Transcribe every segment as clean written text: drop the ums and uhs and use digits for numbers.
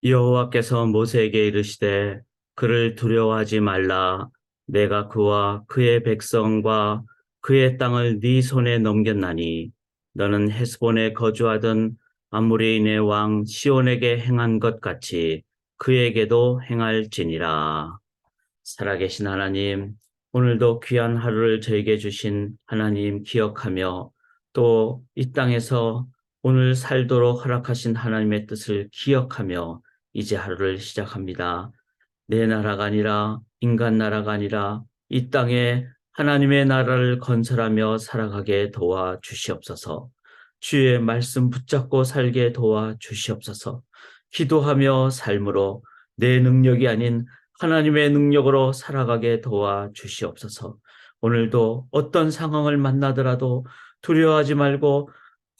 여호와께서 모세에게 이르시되 그를 두려워하지 말라. 내가 그와 그의 백성과 그의 땅을 네 손에 넘겼나니 너는 헤스본에 거주하던 아모리인의 왕 시온에게 행한 것 같이 그에게도 행할지니라. 살아계신 하나님, 오늘도 귀한 하루를 저에게 주신 하나님 기억하며 또 이 땅에서 오늘 살도록 허락하신 하나님의 뜻을 기억하며 이제 하루를 시작합니다. 내 나라가 아니라 인간 나라가 아니라 이 땅에 하나님의 나라를 건설하며 살아가게 도와 주시옵소서. 주의 말씀 붙잡고 살게 도와 주시옵소서. 기도하며 삶으로 내 능력이 아닌 하나님의 능력으로 살아가게 도와 주시옵소서. 오늘도 어떤 상황을 만나더라도 두려워하지 말고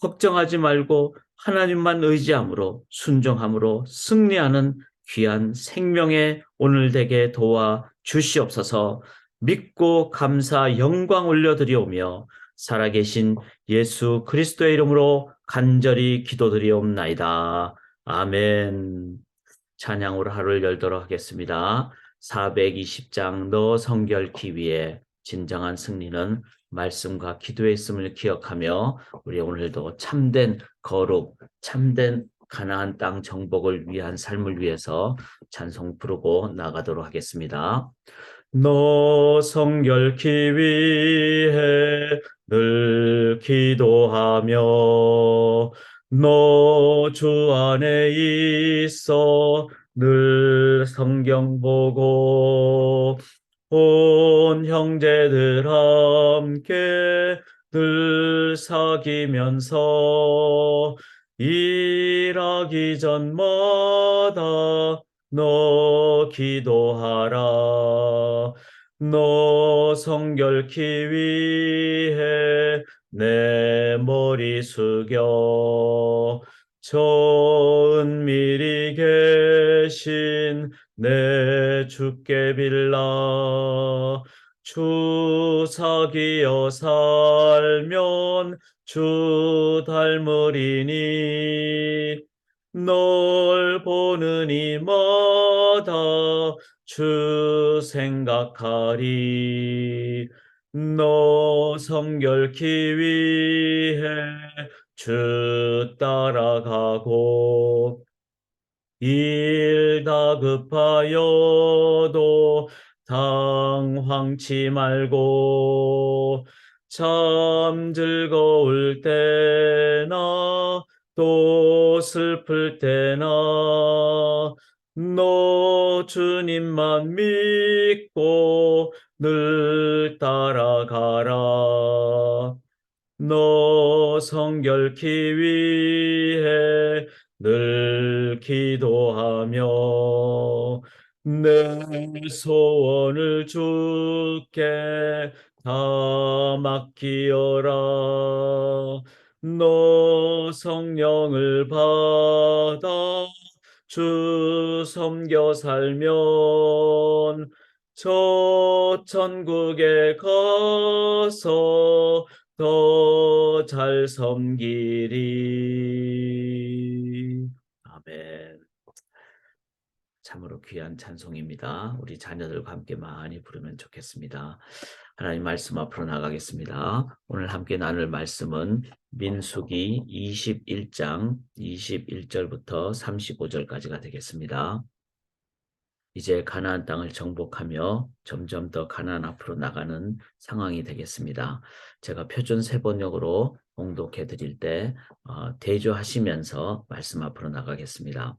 걱정하지 말고 하나님만 의지함으로 순종함으로 승리하는 귀한 생명의 오늘 되게 도와 주시옵소서. 믿고 감사 영광 올려드리오며 살아계신 예수 그리스도의 이름으로 간절히 기도드리옵나이다. 아멘. 찬양으로 하루를 열도록 하겠습니다. 420장 너 성결기 위해 진정한 승리는 말씀과 기도에 있음을 기억하며 우리 오늘도 참된 거룩, 참된 가나안 땅 정복을 위한 삶을 위해서 찬송 부르고 나가도록 하겠습니다. 너 성결기 위해 늘 기도하며 너 주 안에 있어 늘 성경 보고 온 형제들 함께 늘 사귀면서 일하기 전마다 너 기도하라. 너 성결기 위해 내 머리 숙여 저 은밀히 계신 내 주께 빌라. 주 사귀어 살면 주 닮으리니 널 보는 이마다 주 생각하리. 너 성결기 위해 주 따라가고 일 다급하여도 당황치 말고 참 즐거울 때나 또 슬플 때나 너 주님만 믿고 늘 따라가라. 너 성결기 위해 늘 기도하며 내 소원을 주께 다 맡기어라. 너 성령을 받아 주 섬겨 살면 저 천국에 가서 더 잘 섬기리. 아멘. 참으로 귀한 찬송입니다. 우리 자녀들과 함께 많이 부르면 좋겠습니다. 하나님 말씀 앞으로 나가겠습니다. 오늘 함께 나눌 말씀은 민수기 21장 21절부터 35절까지가 되겠습니다. 이제 가나안 땅을 정복하며 점점 더 가나안 앞으로 나가는 상황이 되겠습니다. 제가 표준 세번역으로 봉독해 드릴 때 대조하시면서 말씀 앞으로 나가겠습니다.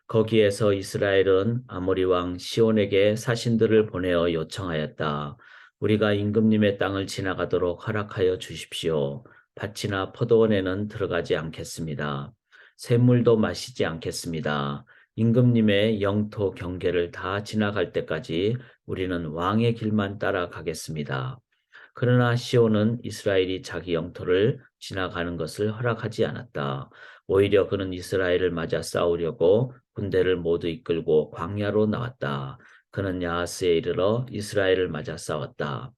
거기에서 이스라엘은 아모리 왕 시온에게 사신들을 보내어 요청하였다. 우리가 임금님의 땅을 지나가도록 허락하여 주십시오. 밭이나 포도원에는 들어가지 않겠습니다. 샘물도 마시지 않겠습니다. 임금님의 영토 경계를 다 지나갈 때까지 우리는 왕의 길만 따라가겠습니다. 그러나 시온은 이스라엘이 자기 영토를 지나가는 것을 허락하지 않았다. 오히려 그는 이스라엘을 맞아 싸우려고 군대를 모두 이끌고 광야로 나왔다. 그는 야하스에 이르러 이스라엘을 맞아 싸웠다.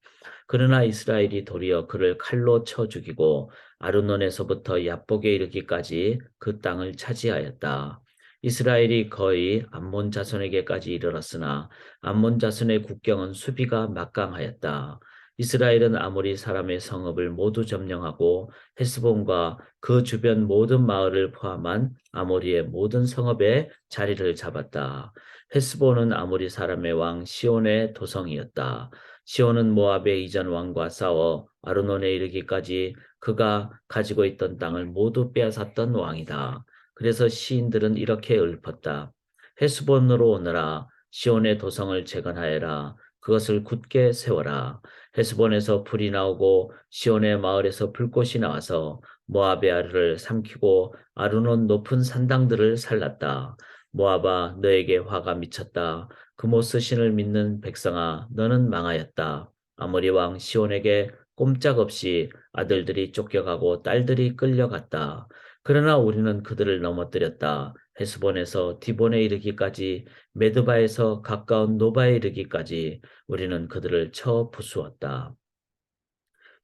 그러나 이스라엘이 도리어 그를 칼로 쳐 죽이고 아르논에서부터 야복에 이르기까지 그 땅을 차지하였다. 이스라엘이 거의 암몬 자손에게까지 이르렀으나 암몬 자손의 국경은 수비가 막강하였다. 이스라엘은 아모리 사람의 성읍을 모두 점령하고 헤스본과 그 주변 모든 마을을 포함한 아모리의 모든 성읍에 자리를 잡았다. 헤스본은 아모리 사람의 왕 시온의 도성이었다. 시온은 모압의 이전 왕과 싸워 아르논에 이르기까지 그가 가지고 있던 땅을 모두 빼앗았던 왕이다. 그래서 시인들은 이렇게 읊었다. 헤스본으로 오너라. 시온의 도성을 재건하여라. 그것을 굳게 세워라. 헤스본에서 불이 나오고 시온의 마을에서 불꽃이 나와서 모압의 아르를 삼키고 아르논 높은 산당들을 살랐다. 모압아 너에게 화가 미쳤다. 그모스 신을 믿는 백성아 너는 망하였다. 아모리 왕 시온에게 꼼짝없이 아들들이 쫓겨가고 딸들이 끌려갔다. 그러나 우리는 그들을 넘어뜨렸다. 헤스본에서 디본에 이르기까지 메드바에서 가까운 노바에 이르기까지 우리는 그들을 쳐 부수었다.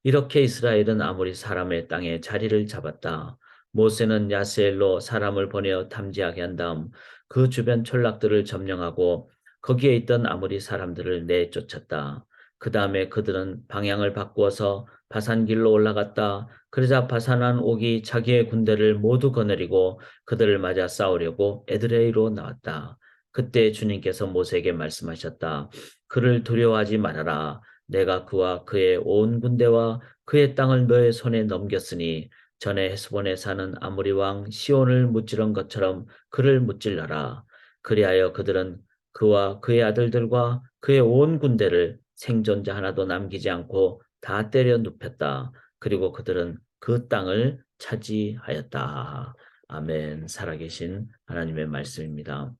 이렇게 이스라엘은 아모리 사람의 땅에 자리를 잡았다. 모세는 야스엘로 사람을 보내어 탐지하게 한 다음 그 주변 촌락들을 점령하고 거기에 있던 아모리 사람들을 내쫓았다. 그 다음에 그들은 방향을 바꾸어서 바산길로 올라갔다. 그러자 바산한 옥이 자기의 군대를 모두 거느리고 그들을 맞아 싸우려고 에드레이로 나왔다. 그때 주님께서 모세에게 말씀하셨다. 그를 두려워하지 말아라. 내가 그와 그의 온 군대와 그의 땅을 너의 손에 넘겼으니 전에 헤스본에 사는 아모리 왕 시온을 무찌른 것처럼 그를 무찔러라. 그리하여 그들은 그와 그의 아들들과 그의 온 군대를 생존자 하나도 남기지 않고 다 때려 눕혔다. 그리고 그들은 그 땅을 차지하였다. 아멘. 살아계신 하나님의 말씀입니다.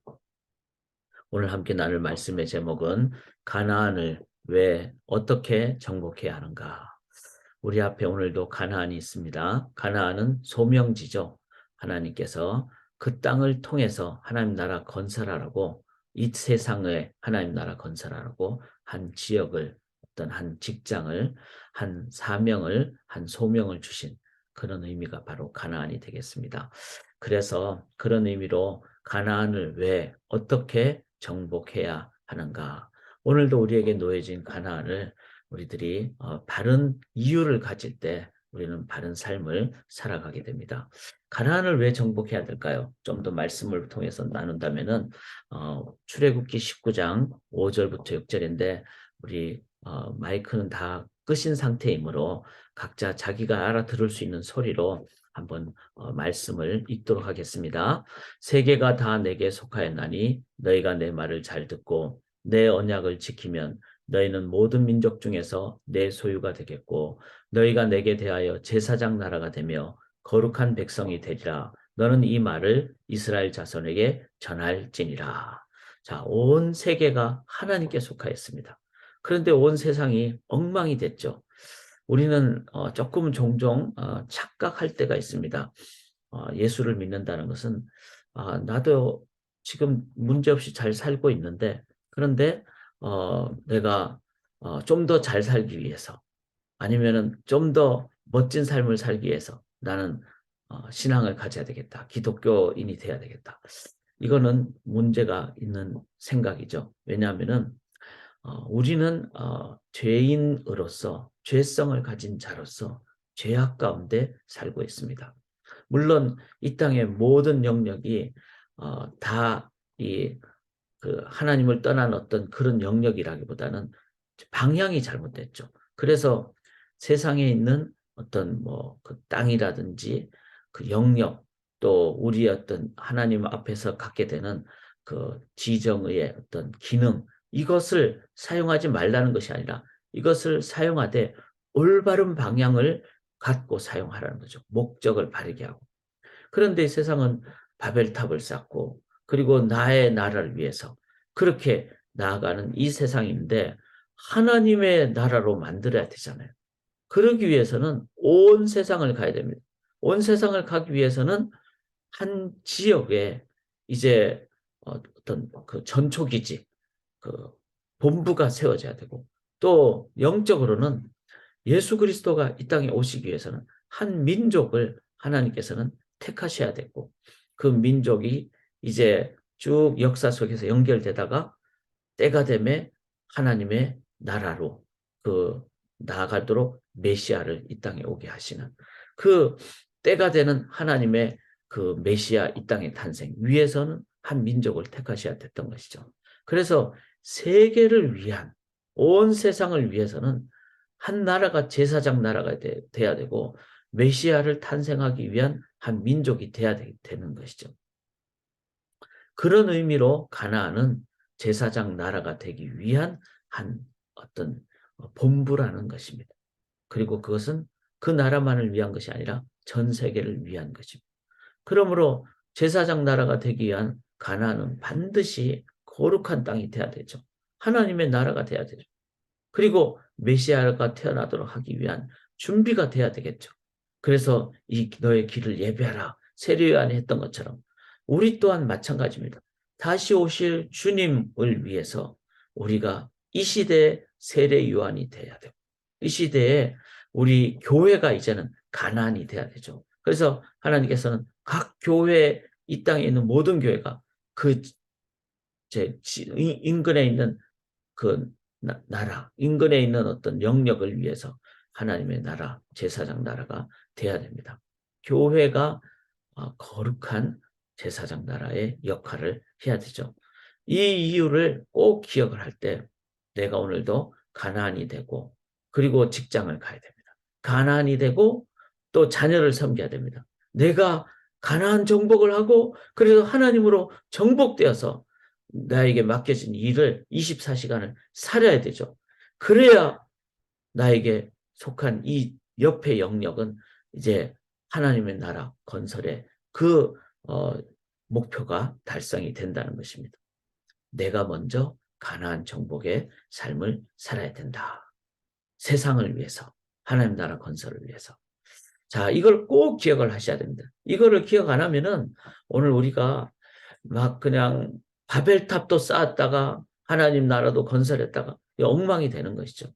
오늘 함께 나눌 말씀의 제목은 가나안을 왜 어떻게 정복해야 하는가. 우리 앞에 오늘도 가나안이 있습니다. 가나안은 소명지죠. 하나님께서 그 땅을 통해서 하나님 나라 건설하라고 이 세상에 하나님 나라 건설하라고 한 지역을 어떤 한 직장을 한 사명을 한 소명을 주신 그런 의미가 바로 가나안이 되겠습니다. 그래서 그런 의미로 가나안을 왜 어떻게 정복해야 하는가. 오늘도 우리에게 놓여진 가나안을 우리들이 바른 이유를 가질 때 우리는 바른 삶을 살아가게 됩니다. 가나안을 왜 정복해야 될까요? 좀 더 말씀을 통해서 나눈다면은 출애굽기 19장 5절부터 6절인데 우리 마이크는 다 끄신 상태이므로 각자 자기가 알아들을 수 있는 소리로 한번 말씀을 읽도록 하겠습니다. 세계가 다 내게 속하였나니 너희가 내 말을 잘 듣고 내 언약을 지키면 너희는 모든 민족 중에서 내 소유가 되겠고 너희가 내게 대하여 제사장 나라가 되며 거룩한 백성이 되리라. 너는 이 말을 이스라엘 자손에게 전할지니라. 자, 온 세계가 하나님께 속하였습니다. 그런데 온 세상이 엉망이 됐죠. 우리는 조금 종종 착각할 때가 있습니다. 예수를 믿는다는 것은 나도 지금 문제없이 잘 살고 있는데 그런데 내가 좀 더 잘 살기 위해서 아니면은 좀 더 멋진 삶을 살기 위해서 나는 신앙을 가져야 되겠다. 기독교인이 돼야 되겠다. 이거는 문제가 있는 생각이죠. 왜냐하면은 우리는 죄인으로서 죄성을 가진 자로서 죄악 가운데 살고 있습니다. 물론 이 땅의 모든 영역이 다 이 그 하나님을 떠난 어떤 그런 영역이라기보다는 방향이 잘못됐죠. 그래서 세상에 있는 어떤 뭐 그 땅이라든지 그 영역 또 우리의 어떤 하나님 앞에서 갖게 되는 그 지정의 어떤 기능 이것을 사용하지 말라는 것이 아니라 이것을 사용하되 올바른 방향을 갖고 사용하라는 거죠. 목적을 바르게 하고. 그런데 세상은 바벨탑을 쌓고 그리고 나의 나라를 위해서 그렇게 나아가는 이 세상인데 하나님의 나라로 만들어야 되잖아요. 그러기 위해서는 온 세상을 가야 됩니다. 온 세상을 가기 위해서는 한 지역에 이제 어떤 그 전초기지, 그 본부가 세워져야 되고 또 영적으로는 예수 그리스도가 이 땅에 오시기 위해서는 한 민족을 하나님께서는 택하셔야 되고 그 민족이 이제 쭉 역사 속에서 연결되다가 때가 되면 하나님의 나라로 그 나아가도록 메시아를 이 땅에 오게 하시는 그 때가 되는 하나님의 그 메시아 이 땅의 탄생 위에서는 한 민족을 택하셔야 됐던 것이죠. 그래서 세계를 위한 온 세상을 위해서는 한 나라가 제사장 나라가 돼야 되고 메시아를 탄생하기 위한 한 민족이 돼야 되는 것이죠. 그런 의미로 가나안은 제사장 나라가 되기 위한 한 어떤 본부라는 것입니다. 그리고 그것은 그 나라만을 위한 것이 아니라 전 세계를 위한 것입니다. 그러므로 제사장 나라가 되기 위한 가나안은 반드시 거룩한 땅이 돼야 되죠. 하나님의 나라가 돼야 되죠. 그리고 메시아가 태어나도록 하기 위한 준비가 돼야 되겠죠. 그래서 이 너의 길을 예배하라. 세례요한이 했던 것처럼 우리 또한 마찬가지입니다. 다시 오실 주님을 위해서 우리가 이 시대의 세례요한이 돼야 되고 이 시대에 우리 교회가 이제는 가나안이 돼야 되죠. 그래서 하나님께서는 각 교회 이 땅에 있는 모든 교회가 그 인근에 있는 그 나라, 인근에 있는 어떤 영역을 위해서 하나님의 나라, 제사장 나라가 돼야 됩니다. 교회가 거룩한 제사장 나라의 역할을 해야 되죠. 이 이유를 꼭 기억을 할 때 내가 오늘도 가나안이 되고 그리고 직장을 가야 됩니다. 가나안이 되고 또 자녀를 섬겨야 됩니다. 내가 가나안 정복을 하고 그래서 하나님으로 정복되어서 나에게 맡겨진 일을 24시간을 살아야 되죠. 그래야 나에게 속한 이 옆의 영역은 이제 하나님의 나라 건설의 그 목표가 달성이 된다는 것입니다. 내가 먼저 가나안 정복의 삶을 살아야 된다. 세상을 위해서, 하나님 나라 건설을 위해서. 자, 이걸 꼭 기억을 하셔야 됩니다. 이거를 기억 안 하면은 오늘 우리가 막 그냥 바벨탑도 쌓았다가 하나님 나라도 건설했다가 엉망이 되는 것이죠.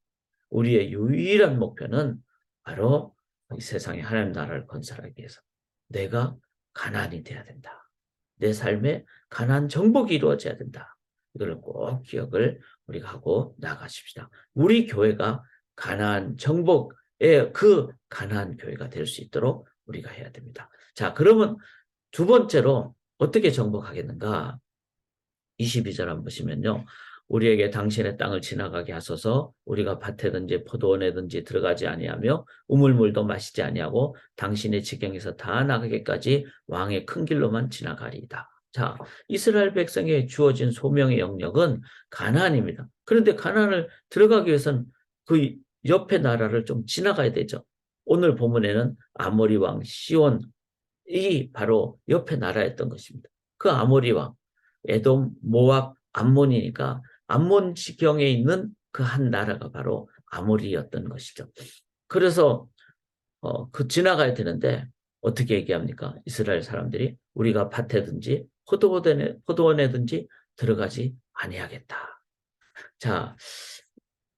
우리의 유일한 목표는 바로 이 세상에 하나님 나라를 건설하기 위해서 내가 가나안이 돼야 된다. 내 삶에 가나안 정복이 이루어져야 된다. 이걸 꼭 기억을 우리가 하고 나가십시다. 우리 교회가 가나안 정복의 그 가나안 교회가 될 수 있도록 우리가 해야 됩니다. 자, 그러면 두 번째로 어떻게 정복하겠는가? 22절 한번 보시면요. 우리에게 당신의 땅을 지나가게 하소서 우리가 밭에든지 포도원에든지 들어가지 아니하며 우물물도 마시지 아니하고 당신의 지경에서 다 나가기까지 왕의 큰 길로만 지나가리이다. 자, 이스라엘 백성에 주어진 소명의 영역은 가나안입니다. 그런데 가나안을 들어가기 위해서는 그 옆에 나라를 좀 지나가야 되죠. 오늘 본문에는 아모리 왕 시온이 바로 옆에 나라였던 것입니다. 그 아모리 왕 에돔, 모압, 암몬이니까 암몬 지경에 있는 그 한 나라가 바로 아모리였던 것이죠. 그래서 그 지나가야 되는데 어떻게 얘기합니까? 이스라엘 사람들이 우리가 밭에든지 포도원에든지 들어가지 아니하겠다. 자,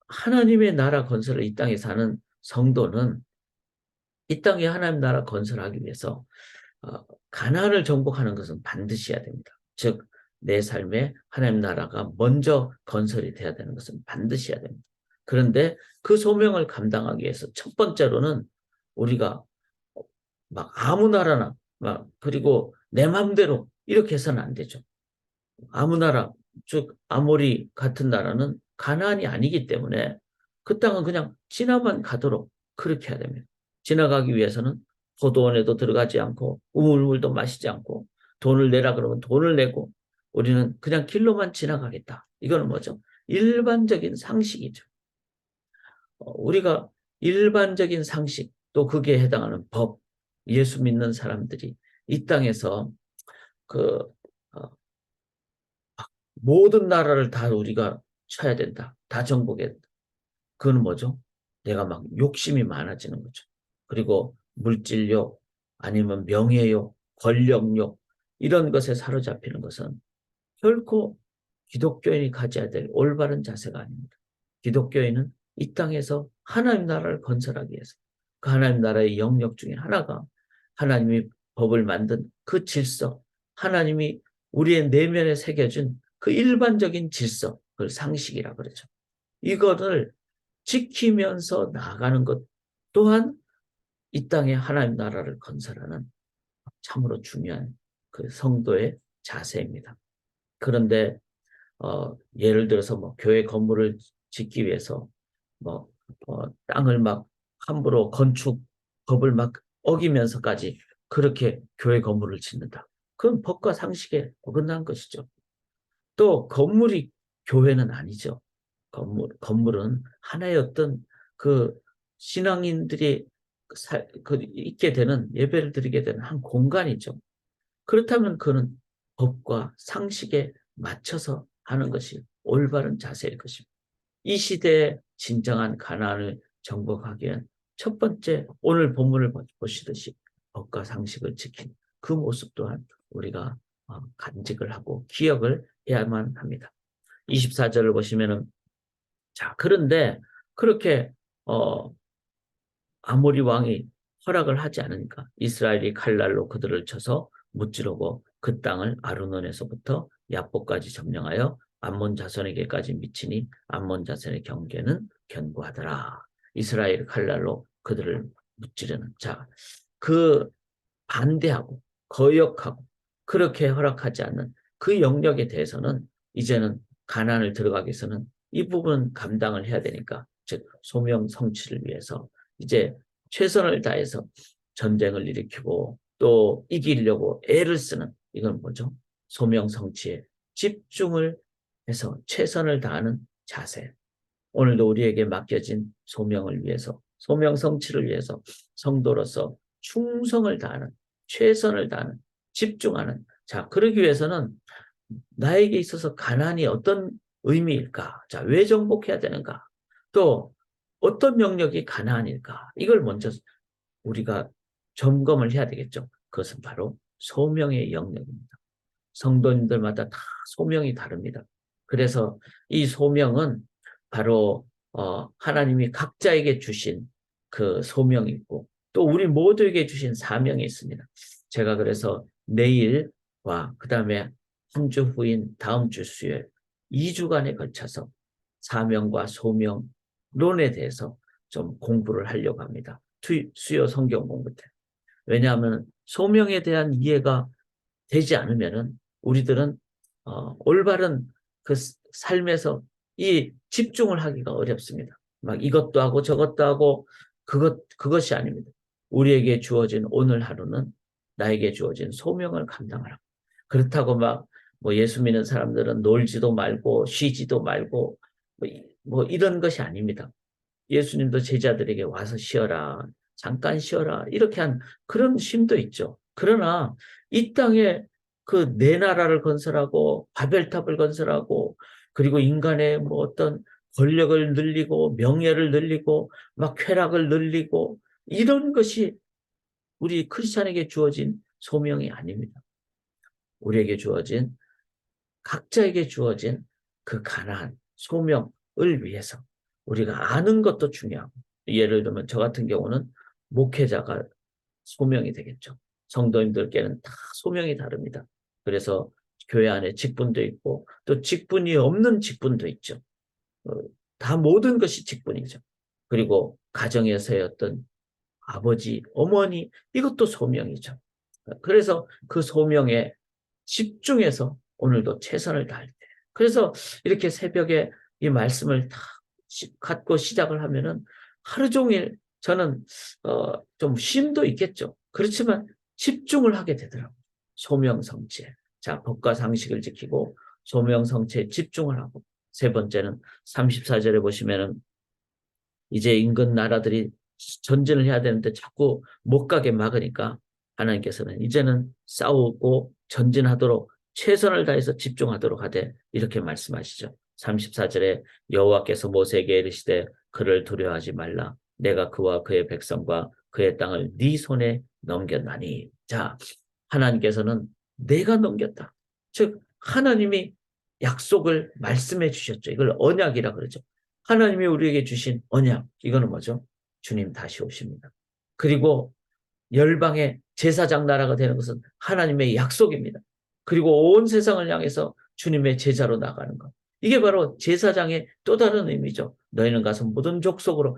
하나님의 나라 건설을 이 땅에 사는 성도는 이 땅에 하나님 나라 건설하기 위해서 가나안을 정복하는 것은 반드시 해야 됩니다. 즉 내 삶에 하나님 나라가 먼저 건설이 돼야 되는 것은 반드시 해야 됩니다. 그런데 그 소명을 감당하기 위해서 첫 번째로는 우리가 막 아무 나라나 막 그리고 내 마음대로 이렇게 해서는 안 되죠. 아무 나라, 즉 아모리 같은 나라는 가나안이 아니기 때문에 그 땅은 그냥 지나만 가도록 그렇게 해야 됩니다. 지나가기 위해서는 포도원에도 들어가지 않고 우물물도 마시지 않고 돈을 내라 그러면 돈을 내고 우리는 그냥 길로만 지나가겠다. 이거는 뭐죠? 일반적인 상식이죠. 우리가 일반적인 상식 또 그게 해당하는 법, 예수 믿는 사람들이 이 땅에서 그 모든 나라를 다 우리가 쳐야 된다. 다 정복해야 된다. 그건 뭐죠? 내가 막 욕심이 많아지는 거죠. 그리고 물질욕, 아니면 명예욕, 권력욕 이런 것에 사로잡히는 것은 결코 기독교인이 가져야 될 올바른 자세가 아닙니다. 기독교인은 이 땅에서 하나님 나라를 건설하기 위해서 그 하나님 나라의 영역 중에 하나가 하나님이 법을 만든 그 질서, 하나님이 우리의 내면에 새겨진 그 일반적인 질서, 그 상식이라 그러죠. 이거를 지키면서 나아가는 것 또한 이 땅에 하나님 나라를 건설하는 참으로 중요한 그 성도의 자세입니다. 그런데 예를 들어서 뭐 교회 건물을 짓기 위해서 뭐 땅을 막 함부로 건축 법을 막 어기면서까지 그렇게 교회 건물을 짓는다. 그건 법과 상식에 어긋난 것이죠. 또 건물이 교회는 아니죠. 건물은 하나의 어떤 그 신앙인들이 있게 되는 예배를 드리게 되는 한 공간이죠. 그렇다면 그는 법과 상식에 맞춰서 하는 것이 올바른 자세일 것입니다. 이 시대에 진정한 가나안을 정복하기 위한 첫 번째 오늘 본문을 보시듯이 법과 상식을 지킨 그 모습 또한 우리가 간직을 하고 기억을 해야만 합니다. 24절을 보시면은 자 그런데 그렇게 어, 아모리 왕이 허락을 하지 않으니까 이스라엘이 칼날로 그들을 쳐서 무찌르고 그 땅을 아르논에서부터 야복까지 점령하여 암몬 자손에게까지 미치니 암몬 자손의 경계는 견고하더라. 이스라엘 칼날로 그들을 무찌르는 그 반대하고 거역하고 그렇게 허락하지 않는 그 영역에 대해서는 이제는 가나안을 들어가기 위해서는 이 부분 감당을 해야 되니까 즉 소명 성취를 위해서 이제 최선을 다해서 전쟁을 일으키고 또 이기려고 애를 쓰는 이건 뭐죠? 소명 성취에 집중을 해서 최선을 다하는 자세. 오늘도 우리에게 맡겨진 소명을 위해서 소명 성취를 위해서 성도로서 충성을 다하는 최선을 다하는 집중하는 그러기 위해서는 나에게 있어서 가난이 어떤 의미일까? 왜 정복해야 되는가? 또 어떤 영역이 가난일까? 이걸 먼저 우리가 점검을 해야 되겠죠. 그것은 바로 소명의 영역입니다. 성도님들마다 다 소명이 다릅니다. 그래서 이 소명은 바로 하나님이 각자에게 주신 그 소명이 있고 또 우리 모두에게 주신 사명이 있습니다. 제가 그래서 내일과 그 다음에 한 주 후인 다음 주 수요일 2주간에 걸쳐서 사명과 소명론에 대해서 좀 공부를 하려고 합니다. 수요 성경 공부 때. 왜냐하면 소명에 대한 이해가 되지 않으면은 우리들은 올바른 그 삶에서 이 집중을 하기가 어렵습니다. 막 이것도 하고 저것도 하고 그것이 아닙니다. 우리에게 주어진 오늘 하루는 나에게 주어진 소명을 감당하라. 그렇다고 막 뭐 예수 믿는 사람들은 놀지도 말고 쉬지도 말고 뭐 이런 것이 아닙니다. 예수님도 제자들에게 와서 쉬어라. 잠깐 쉬어라. 이렇게 한 그런 쉼도 있죠. 그러나 이 땅에 그 내 나라를 건설하고 바벨탑을 건설하고 그리고 인간의 뭐 어떤 권력을 늘리고 명예를 늘리고 막 쾌락을 늘리고 이런 것이 우리 크리스찬에게 주어진 소명이 아닙니다. 우리에게 주어진 각자에게 주어진 그 가난한 소명을 위해서 우리가 아는 것도 중요하고 예를 들면 저 같은 경우는 목회자가 소명이 되겠죠. 성도님들께는 다 소명이 다릅니다. 그래서 교회 안에 직분도 있고 또 직분이 없는 직분도 있죠. 어, 다 모든 것이 직분이죠. 그리고 가정에서의 어떤 아버지, 어머니 이것도 소명이죠. 그래서 그 소명에 집중해서 오늘도 최선을 다할 때. 그래서 이렇게 새벽에 이 말씀을 다 갖고 시작을 하면은 하루 종일 저는 좀 쉼도 있겠죠. 그렇지만 집중을 하게 되더라고요. 소명성취에. 법과 상식을 지키고 소명성취에 집중을 하고 세 번째는 34절에 보시면은 이제 인근 나라들이 전진을 해야 되는데 자꾸 못 가게 막으니까 하나님께서는 이제는 싸우고 전진하도록 최선을 다해서 집중하도록 하되 이렇게 말씀하시죠. 34절에 여호와께서 모세에게 이르시되 그를 두려워하지 말라. 내가 그와 그의 백성과 그의 땅을 네 손에 넘겼나니. 하나님께서는 내가 넘겼다. 즉 하나님이 약속을 말씀해 주셨죠. 이걸 언약이라 그러죠. 하나님이 우리에게 주신 언약. 이거는 뭐죠? 주님 다시 오십니다. 그리고 열방의 제사장 나라가 되는 것은 하나님의 약속입니다. 그리고 온 세상을 향해서 주님의 제자로 나가는 것. 이게 바로 제사장의 또 다른 의미죠. 너희는 가서 모든 족속으로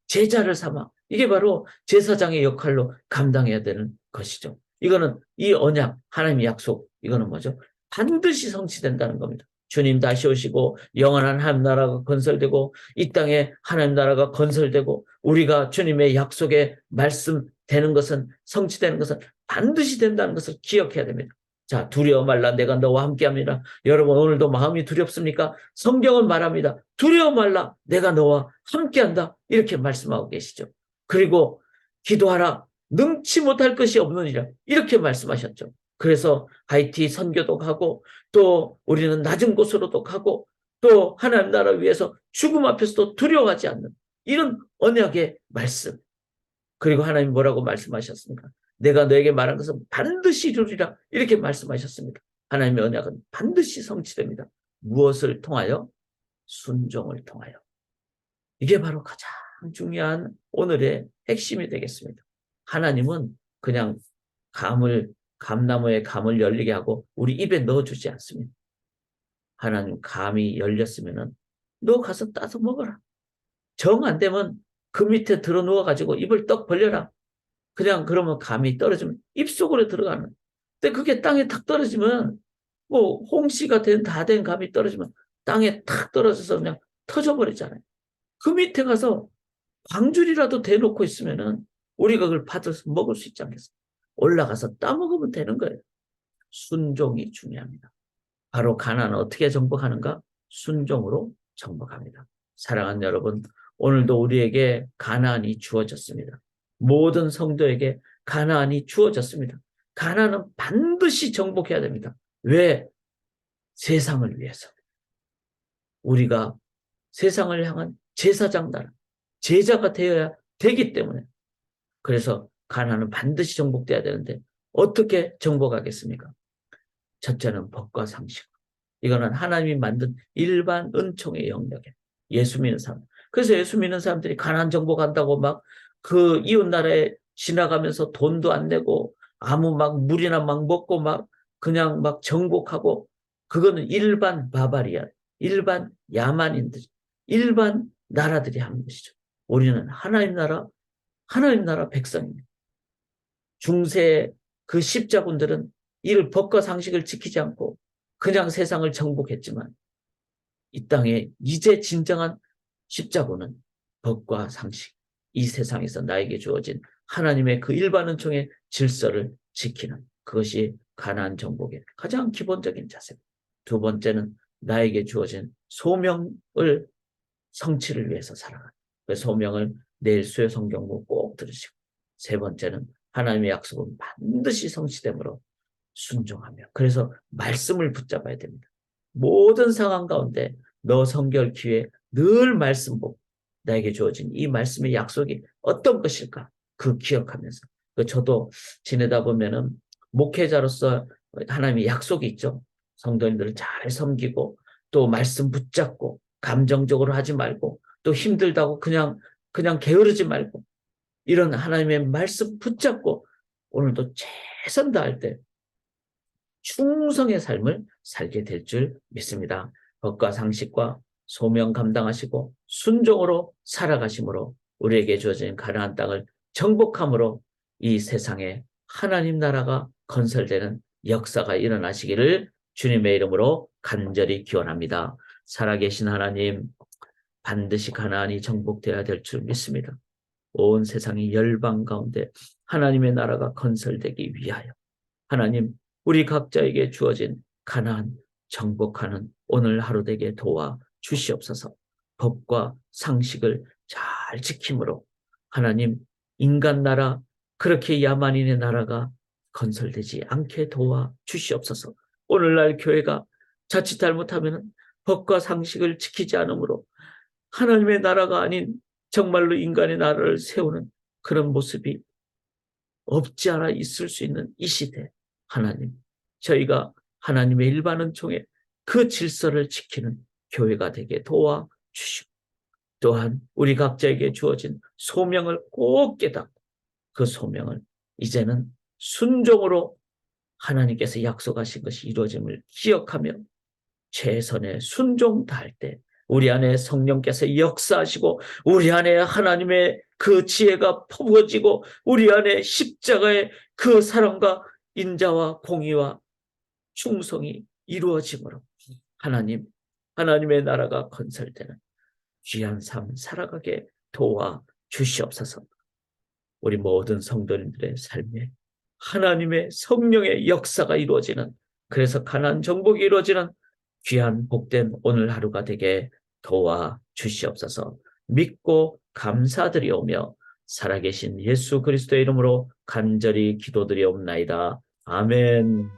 제자를 삼아. 이게 바로 제사장의 역할로 감당해야 되는 것이죠. 이거는 이 언약, 하나님의 약속, 이거는 뭐죠? 반드시 성취된다는 겁니다. 주님 다시 오시고 영원한 하나님 나라가 건설되고 이 땅에 하나님 나라가 건설되고 우리가 주님의 약속에 말씀되는 것은 성취되는 것은 반드시 된다는 것을 기억해야 됩니다. 자, 두려워 말라 내가 너와 함께합니다. 여러분 오늘도 마음이 두렵습니까? 성경은 말합니다. 두려워 말라 내가 너와 함께한다. 이렇게 말씀하고 계시죠. 그리고 기도하라 능치 못할 것이 없느니라 이렇게 말씀하셨죠. 그래서 하이티 선교도 가고 또 우리는 낮은 곳으로도 가고 또 하나님 나라 위해서 죽음 앞에서도 두려워하지 않는 이런 언약의 말씀. 그리고 하나님 뭐라고 말씀하셨습니까? 내가 너에게 말한 것은 반드시 이루리라 이렇게 말씀하셨습니다. 하나님의 언약은 반드시 성취됩니다. 무엇을 통하여? 순종을 통하여. 이게 바로 가장 중요한 오늘의 핵심이 되겠습니다. 하나님은 그냥 감나무에 감을 열리게 하고 우리 입에 넣어주지 않습니다. 하나님 감이 열렸으면은 너 가서 따서 먹어라. 정 안 되면 그 밑에 들어 누워가지고 입을 떡 벌려라. 그냥 그러면 감이 떨어지면 입속으로 들어가는. 근데 그게 땅에 탁 떨어지면 뭐 홍시가 다 된 감이 떨어지면 땅에 탁 떨어져서 그냥 터져버리잖아요. 그 밑에 가서 광줄이라도 대놓고 있으면은 우리가 그걸 받아서 먹을 수 있지 않겠어요? 올라가서 따먹으면 되는 거예요. 순종이 중요합니다. 바로 가나안은 어떻게 정복하는가? 순종으로 정복합니다. 사랑하는 여러분, 오늘도 우리에게 가나안이 주어졌습니다. 모든 성도에게 가나안이 주어졌습니다. 가나안은 반드시 정복해야 됩니다. 왜? 세상을 위해서. 우리가 세상을 향한 제사장 나라, 제자가 되어야 되기 때문에. 그래서 가나안은 반드시 정복돼야 되는데 어떻게 정복하겠습니까? 첫째는 법과 상식. 이거는 하나님이 만든 일반 은총의 영역에 예수 믿는 사람. 그래서 예수 믿는 사람들이 가나안 정복한다고 막 그 이웃 나라에 지나가면서 돈도 안 내고 아무 막 물이나 막 먹고 막 그냥 막 정복하고 그거는 일반 바바리아, 일반 야만인들, 일반 나라들이 하는 것이죠. 우리는 하나님 나라 백성입니다. 중세 그 십자군들은 이를 법과 상식을 지키지 않고 그냥 세상을 정복했지만 이 땅에 이제 진정한 십자군은 법과 상식, 이 세상에서 나에게 주어진 하나님의 그 일반 은총의 질서를 지키는 그것이 가나안 정복의 가장 기본적인 자세입니다. 두 번째는 나에게 주어진 소명을 성취를 위해서 살아가는 그 소명을 내일 수요 성경문 꼭 들으시고 세 번째는 하나님의 약속은 반드시 성취되므로 순종하며 그래서 말씀을 붙잡아야 됩니다. 모든 상황 가운데 너 성결 기회 늘 말씀 보고 나에게 주어진 이 말씀의 약속이 어떤 것일까 그 기억하면서 저도 지내다 보면은 목회자로서 하나님의 약속이 있죠. 성도님들을 잘 섬기고 또 말씀 붙잡고 감정적으로 하지 말고 또 힘들다고 그냥 게으르지 말고 이런 하나님의 말씀 붙잡고 오늘도 최선 다할 때 충성의 삶을 살게 될 줄 믿습니다. 법과 상식과 소명 감당하시고 순종으로 살아가심으로 우리에게 주어진 가나안 땅을 정복함으로 이 세상에 하나님 나라가 건설되는 역사가 일어나시기를 주님의 이름으로 간절히 기원합니다. 살아계신 하나님 반드시 가나안이 정복되어야 될 줄 믿습니다. 온 세상이 열방 가운데 하나님의 나라가 건설되기 위하여 하나님 우리 각자에게 주어진 가나안 정복하는 오늘 하루 되게 도와 주시옵소서. 법과 상식을 잘 지킴으로 하나님 인간 나라 그렇게 야만인의 나라가 건설되지 않게 도와 주시옵소서. 오늘날 교회가 자칫 잘못하면 법과 상식을 지키지 않으므로 하나님의 나라가 아닌 정말로 인간의 나라를 세우는 그런 모습이 없지 않아 있을 수 있는 이 시대 하나님 저희가 하나님의 일반 은총의 그 질서를 지키는 교회가 되게 도와주시고 또한 우리 각자에게 주어진 소명을 꼭 깨닫고 그 소명을 이제는 순종으로 하나님께서 약속하신 것이 이루어짐을 기억하며 최선의 순종 다할 때 우리 안에 성령께서 역사하시고 우리 안에 하나님의 그 지혜가 퍼부어지고 우리 안에 십자가의 그 사랑과 인자와 공의와 충성이 이루어짐으로 하나님의 나라가 건설되는 귀한 삶 살아가게 도와 주시옵소서. 우리 모든 성도님들의 삶에 하나님의 성령의 역사가 이루어지는, 그래서 가나안 정복이 이루어지는 귀한 복된 오늘 하루가 되게 도와 주시옵소서. 믿고 감사드리오며 살아계신 예수 그리스도의 이름으로 간절히 기도드리옵나이다. 아멘.